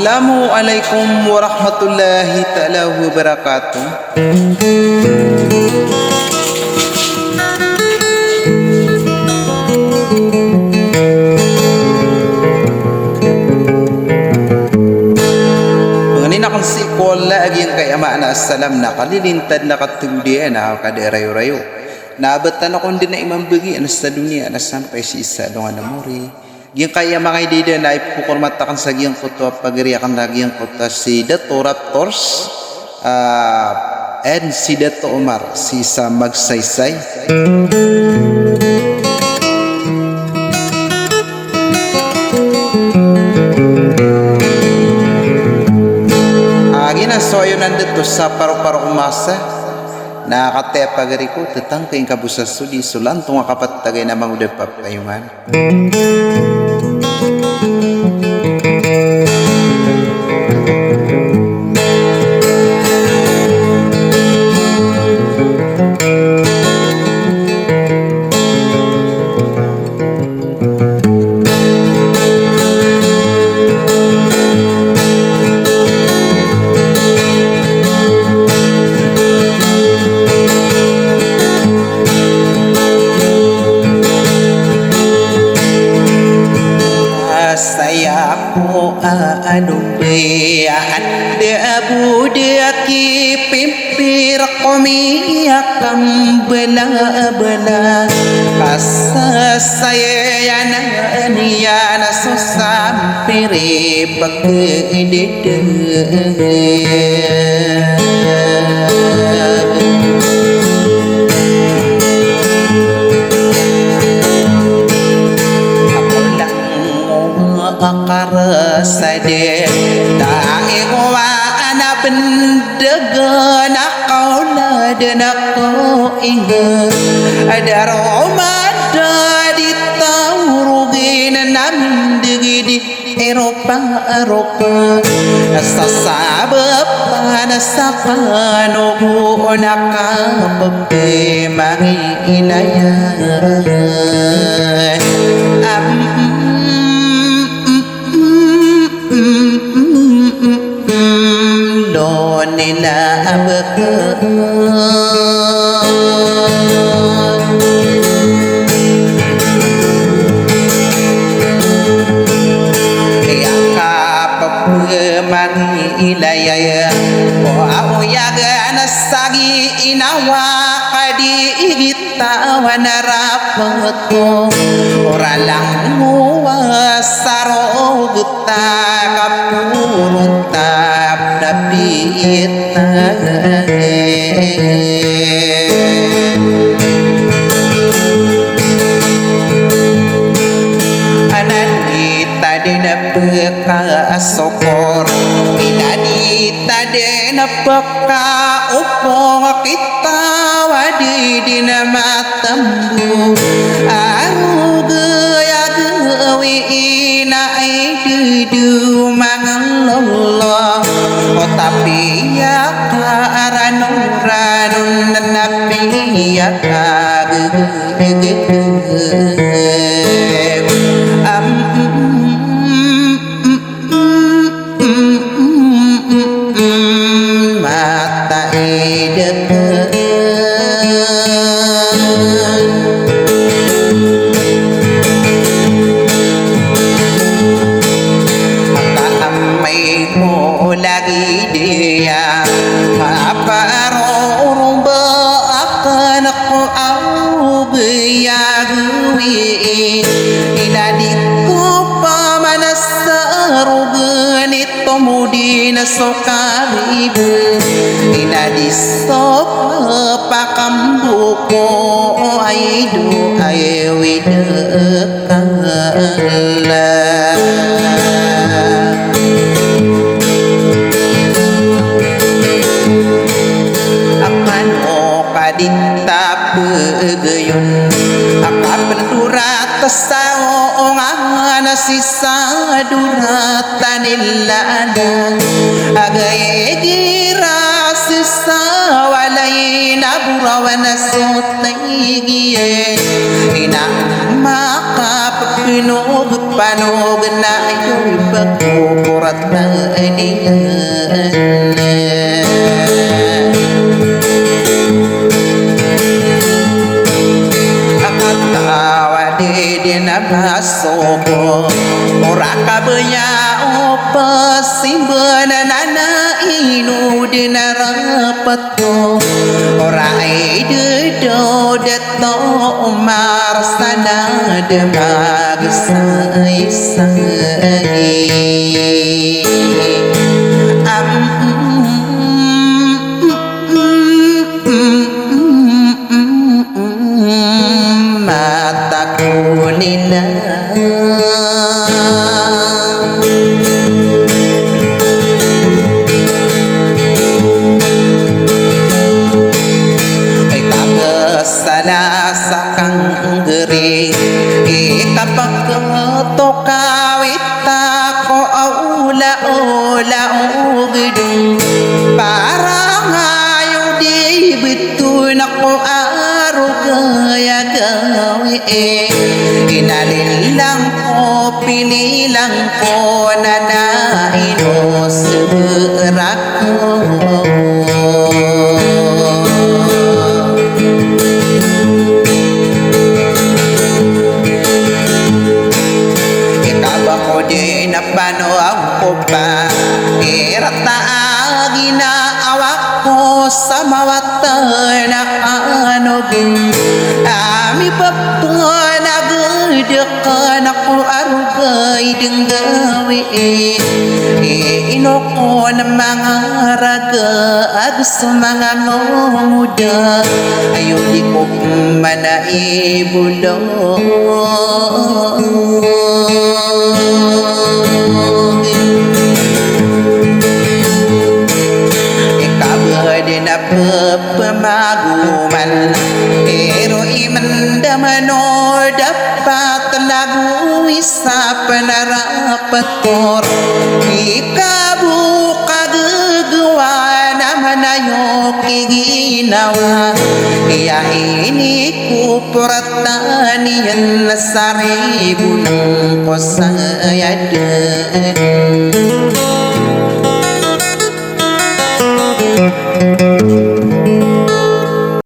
Assalamualaikum warahmatullahi ta'ala wabarakatuh. Mengenai nakon sekolah lagi yang kaya makna assalam na kalilintad na katuldian na kaderayo-rayo. Naabatan ako din na imang bagi sa dunia na sampai si isa doon na muri. Yang kaya mga idea na ipukurmatakan sa giyang kuto pagiriakan lagi yang kota si Dato Raptors and si Dato Omar si sa magsaysay. Ginasoyo nandito sa paro-paro umasa nakakataya pagari ko tatang kayong kabusasudi sulan tunga kapatagay na mga papayungan. Anda budaki pimpir komi akan bela-bela kasa saya yana susampiri bagedede akar sade ta'iwa ana bendegan akaula dan aku ingat ada romada di taurugin namin di Eropa sasabab nasapanubu nakapagpe manginayay nila abek ya kapemani ilaya wa ya ganasagi inawa kadi igita wanarapato oralang muwasaro geta kapurunta napita ananita din pagkasokor inanita din pagkaupong kita wadi din matambu ang gaya-gawi inay dudu mangalala tapi ya karanun napi ya mata ide lagi dia apa rumba akan aku au biagui iladiku pamanas sarugani tomudin nasokaribu inadisok pakambuko aidu ayewidekala akano kadita pegayun akapendurat sao ngana sisa duratan illada agay gira sisa walay naburawan sotayigiye ina makapapinog panog na ayo'y pagkukurat na aniyan masoko ora kabanya opa simbana nana inu dinarapato ora ide do deto umar sana demag sai nina ay kakasala sa kang geri ikapagkato kawita ko aula-ula ugidong parang ayaw di bitun ako arugaya gawi inalilang ko pinilang ko na nainosberak ko ikaba ko di na pano ako pa irata ginaawak ko sa mawatan na kanogin ami papanag dekan ako arugay ding gawi inoko ng mga raga agos mga muda ayaw di ko manaibulong ikabadi na pamaguman pero imandamano dapat lagu isa panarapat ko ikabuka gagawa naman ayo kiginawa iya ini kupuratan yan na saribu ng kosayadan